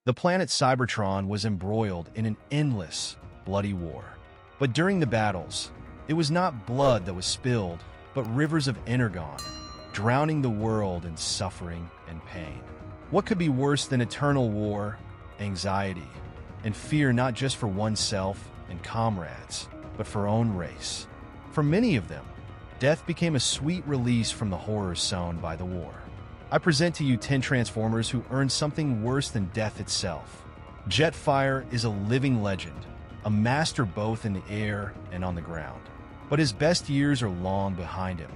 The planet Cybertron was embroiled in an endless, bloody war. But during the battles, it was not blood that was spilled, but rivers of Energon, drowning the world in suffering and pain. What could be worse than eternal war, anxiety, and fear not just for oneself and comrades, but for own race? For many of them, death became a sweet release from the horrors sown by the war. I present to you 10 Transformers who earned something worse than death itself. Jetfire is a living legend, a master both in the air and on the ground. But his best years are long behind him.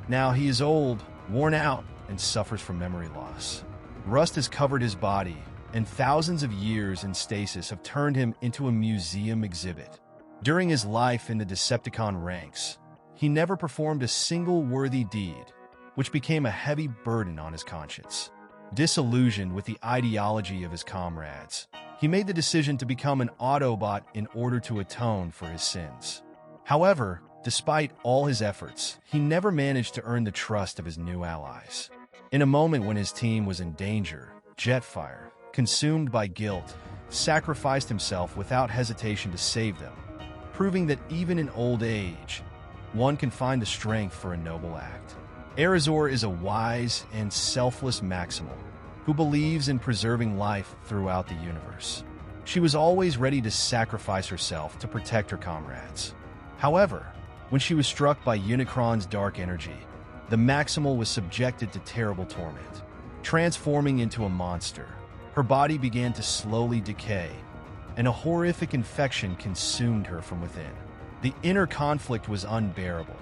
Now he is old, worn out, and suffers from memory loss. Rust has covered his body, and thousands of years in stasis have turned him into a museum exhibit. During his life in the Decepticon ranks, he never performed a single worthy deed, which became a heavy burden on his conscience. Disillusioned with the ideology of his comrades, he made the decision to become an Autobot in order to atone for his sins. However, despite all his efforts, he never managed to earn the trust of his new allies. In a moment when his team was in danger, Jetfire, consumed by guilt, sacrificed himself without hesitation to save them, proving that even in old age, one can find the strength for a noble act. Arizor is a wise and selfless Maximal who believes in preserving life throughout the universe. She was always ready to sacrifice herself to protect her comrades. However, when she was struck by Unicron's dark energy, the Maximal was subjected to terrible torment. Transforming into a monster, her body began to slowly decay, and a horrific infection consumed her from within. The inner conflict was unbearable.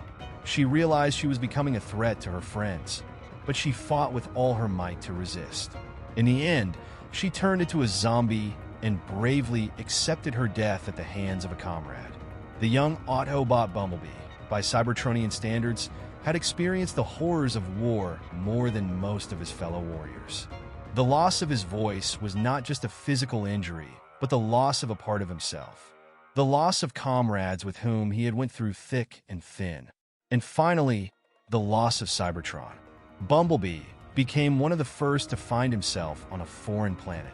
She realized she was becoming a threat to her friends, but she fought with all her might to resist. In the end, she turned into a zombie and bravely accepted her death at the hands of a comrade. The young Autobot Bumblebee, by Cybertronian standards, had experienced the horrors of war more than most of his fellow warriors. The loss of his voice was not just a physical injury, but the loss of a part of himself. The loss of comrades with whom he had went through thick and thin. And finally, the loss of Cybertron. Bumblebee became one of the first to find himself on a foreign planet,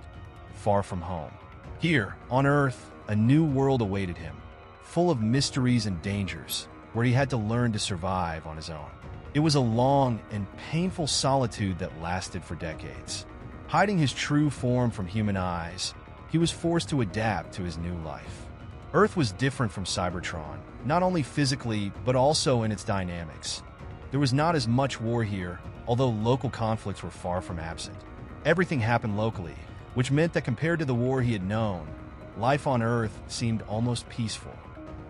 far from home. Here, on Earth, a new world awaited him, full of mysteries and dangers, where he had to learn to survive on his own. It was a long and painful solitude that lasted for decades. Hiding his true form from human eyes, he was forced to adapt to his new life. Earth was different from Cybertron, not only physically, but also in its dynamics. There was not as much war here, although local conflicts were far from absent. Everything happened locally, which meant that compared to the war he had known, life on Earth seemed almost peaceful.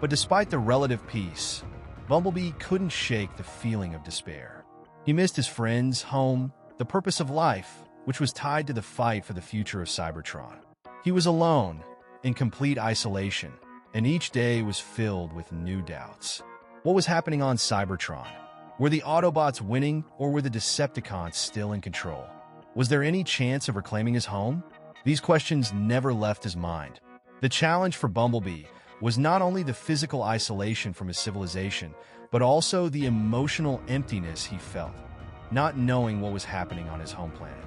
But despite the relative peace, Bumblebee couldn't shake the feeling of despair. He missed his friends, home, the purpose of life, which was tied to the fight for the future of Cybertron. He was alone, in complete isolation, and each day was filled with new doubts. What was happening on Cybertron? Were the Autobots winning, or were the Decepticons still in control? Was there any chance of reclaiming his home? These questions never left his mind. The challenge for Bumblebee was not only the physical isolation from his civilization, but also the emotional emptiness he felt, not knowing what was happening on his home planet.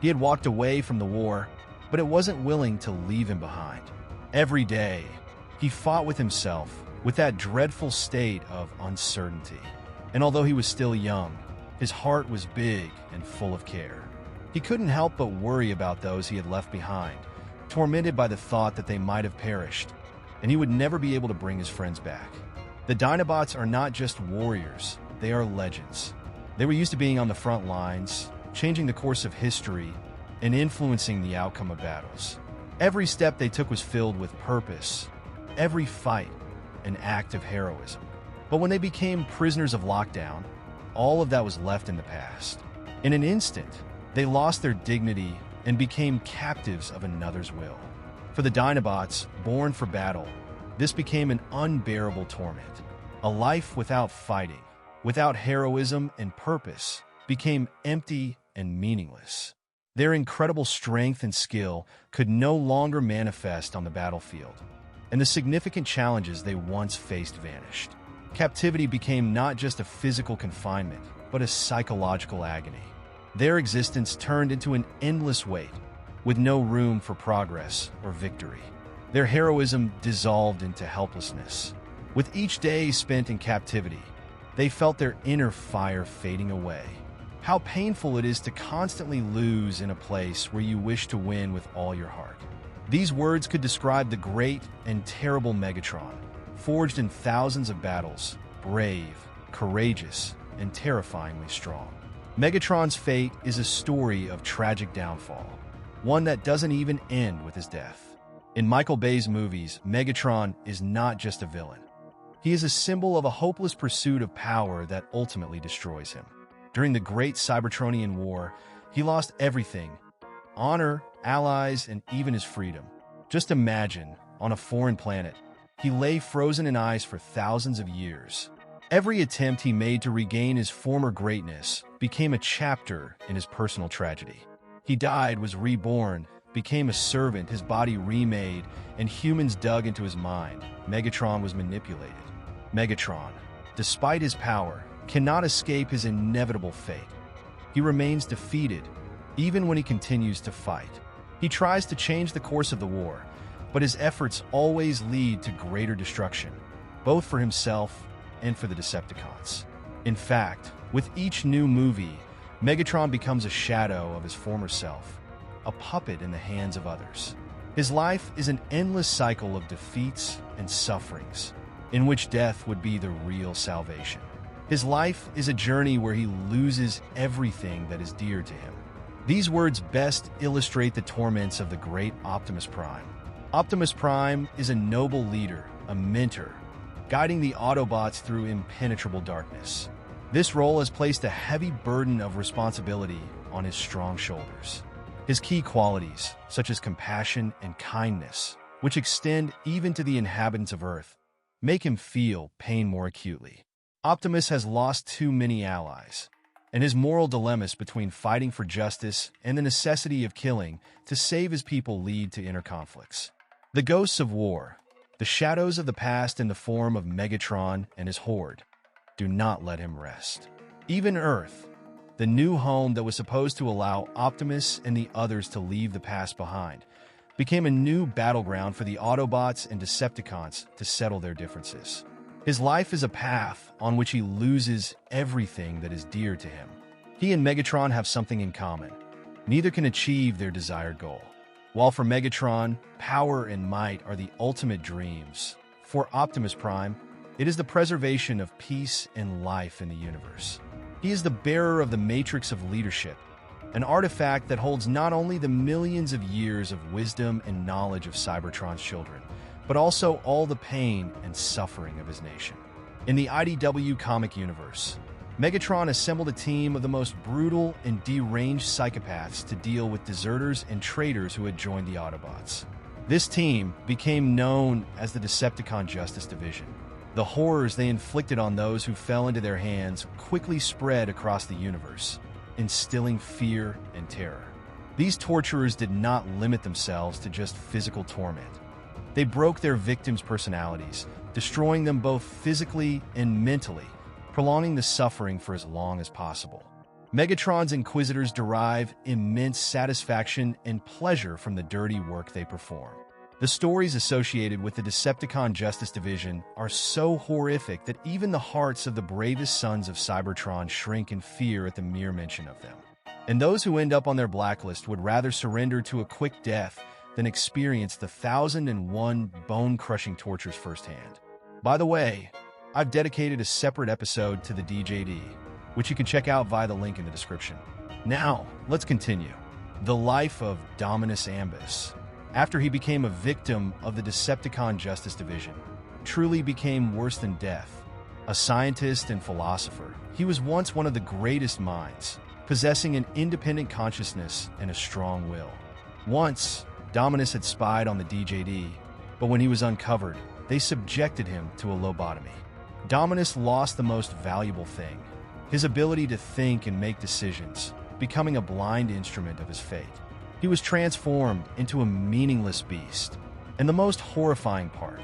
He had walked away from the war, but it wasn't willing to leave him behind. Every day, he fought with himself, with that dreadful state of uncertainty. And although he was still young, his heart was big and full of care. He couldn't help but worry about those he had left behind, tormented by the thought that they might have perished, and he would never be able to bring his friends back. The Dinobots are not just warriors, they are legends. They were used to being on the front lines, changing the course of history, and influencing the outcome of battles. Every step they took was filled with purpose, every fight an act of heroism. But when they became prisoners of lockdown, all of that was left in the past. In an instant, they lost their dignity and became captives of another's will. For the Dinobots, born for battle, this became an unbearable torment. A life without fighting, without heroism and purpose, became empty and meaningless. Their incredible strength and skill could no longer manifest on the battlefield, and the significant challenges they once faced vanished. Captivity became not just a physical confinement, but a psychological agony. Their existence turned into an endless wait, with no room for progress or victory. Their heroism dissolved into helplessness. With each day spent in captivity, they felt their inner fire fading away. How painful it is to constantly lose in a place where you wish to win with all your heart. These words could describe the great and terrible Megatron, forged in thousands of battles, brave, courageous, and terrifyingly strong. Megatron's fate is a story of tragic downfall, one that doesn't even end with his death. In Michael Bay's movies, Megatron is not just a villain. He is a symbol of a hopeless pursuit of power that ultimately destroys him. During the Great Cybertronian War, he lost everything: honor, allies, and even his freedom. Just imagine, on a foreign planet, he lay frozen in ice for thousands of years. Every attempt he made to regain his former greatness became a chapter in his personal tragedy. He died, was reborn, became a servant, his body remade, and humans dug into his mind. Megatron was manipulated. Megatron, despite his power, cannot escape his inevitable fate. He remains defeated, even when he continues to fight. He tries to change the course of the war, but his efforts always lead to greater destruction, both for himself and for the Decepticons. In fact, with each new movie, Megatron becomes a shadow of his former self, a puppet in the hands of others. His life is an endless cycle of defeats and sufferings, in which death would be the real salvation. His life is a journey where he loses everything that is dear to him. These words best illustrate the torments of the great Optimus Prime. Optimus Prime is a noble leader, a mentor, guiding the Autobots through impenetrable darkness. This role has placed a heavy burden of responsibility on his strong shoulders. His key qualities, such as compassion and kindness, which extend even to the inhabitants of Earth, make him feel pain more acutely. Optimus has lost too many allies, and his moral dilemmas between fighting for justice and the necessity of killing to save his people lead to inner conflicts. The ghosts of war, the shadows of the past in the form of Megatron and his horde, do not let him rest. Even Earth, the new home that was supposed to allow Optimus and the others to leave the past behind, became a new battleground for the Autobots and Decepticons to settle their differences. His life is a path on which he loses everything that is dear to him. He and Megatron have something in common. Neither can achieve their desired goal. While for Megatron, power and might are the ultimate dreams, for Optimus Prime, it is the preservation of peace and life in the universe. He is the bearer of the Matrix of Leadership, an artifact that holds not only the millions of years of wisdom and knowledge of Cybertron's children, but also all the pain and suffering of his nation. In the IDW comic universe, Megatron assembled a team of the most brutal and deranged psychopaths to deal with deserters and traitors who had joined the Autobots. This team became known as the Decepticon Justice Division. The horrors they inflicted on those who fell into their hands quickly spread across the universe, instilling fear and terror. These torturers did not limit themselves to just physical torment. They broke their victims' personalities, destroying them both physically and mentally, prolonging the suffering for as long as possible. Megatron's Inquisitors derive immense satisfaction and pleasure from the dirty work they perform. The stories associated with the Decepticon Justice Division are so horrific that even the hearts of the bravest sons of Cybertron shrink in fear at the mere mention of them. And those who end up on their blacklist would rather surrender to a quick death than experience the 1001 bone-crushing tortures firsthand. By the way, I've dedicated a separate episode to the DJD, which you can check out via the link in the description. Now, let's continue. The life of Dominus Ambus, after he became a victim of the Decepticon Justice Division, truly became worse than death. A scientist and philosopher, he was once one of the greatest minds, possessing an independent consciousness and a strong will. Once, Dominus had spied on the DJD, but when he was uncovered, they subjected him to a lobotomy. Dominus lost the most valuable thing, his ability to think and make decisions, becoming a blind instrument of his fate. He was transformed into a meaningless beast. And the most horrifying part,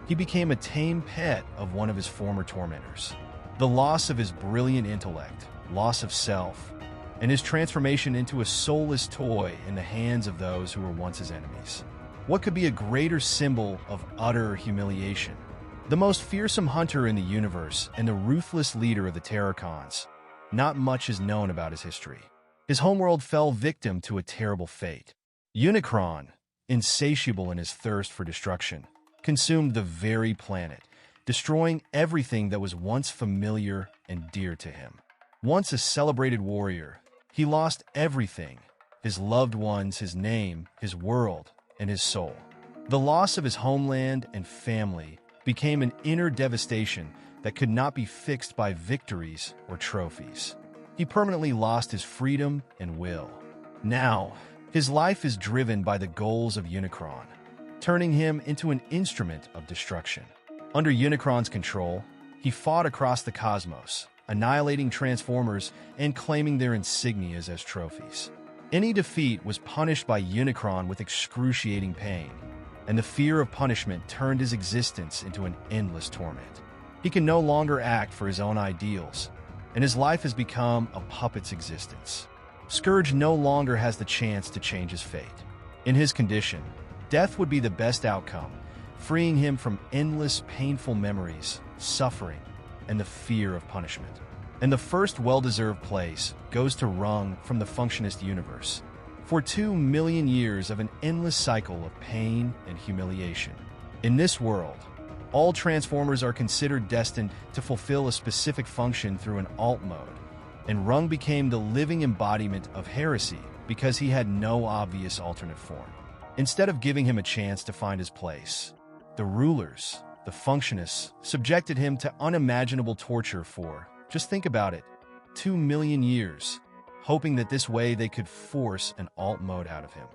he became a tame pet of one of his former tormentors. The loss of his brilliant intellect, loss of self, and his transformation into a soulless toy in the hands of those who were once his enemies. What could be a greater symbol of utter humiliation? The most fearsome hunter in the universe and the ruthless leader of the Decepticons. Not much is known about his history. His homeworld fell victim to a terrible fate. Unicron, insatiable in his thirst for destruction, consumed the very planet, destroying everything that was once familiar and dear to him. Once a celebrated warrior, he lost everything: his loved ones, his name, his world, and his soul. The loss of his homeland and family became an inner devastation that could not be fixed by victories or trophies. He permanently lost his freedom and will. Now, his life is driven by the goals of Unicron, turning him into an instrument of destruction. Under Unicron's control, he fought across the cosmos, annihilating Transformers and claiming their insignias as trophies. Any defeat was punished by Unicron with excruciating pain, and the fear of punishment turned his existence into an endless torment. He can no longer act for his own ideals, and his life has become a puppet's existence. Scourge no longer has the chance to change his fate. In his condition, death would be the best outcome, freeing him from endless, painful memories, suffering, and the fear of punishment. And the first well-deserved place goes to Rung from the Functionist universe, for 2 million years of an endless cycle of pain and humiliation. In this world, all Transformers are considered destined to fulfill a specific function through an alt mode, and Rung became the living embodiment of heresy because he had no obvious alternate form. Instead of giving him a chance to find his place, the rulers, the Functionists, subjected him to unimaginable torture for, just think about it, 2 million years, hoping that this way they could force an alt mode out of him.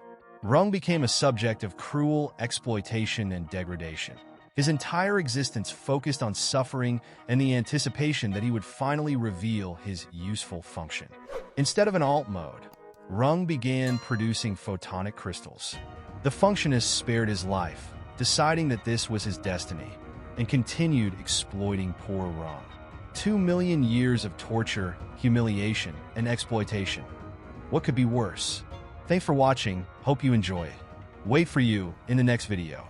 Rung became a subject of cruel exploitation and degradation. His entire existence focused on suffering and the anticipation that he would finally reveal his useful function. Instead of an alt mode, Rung began producing photonic crystals. The Functionists spared his life, deciding that this was his destiny, and continued exploiting poor Rung. 2 million years of torture, humiliation, and exploitation. What could be worse? Thanks for watching. Hope you enjoy it. Wait for you in the next video.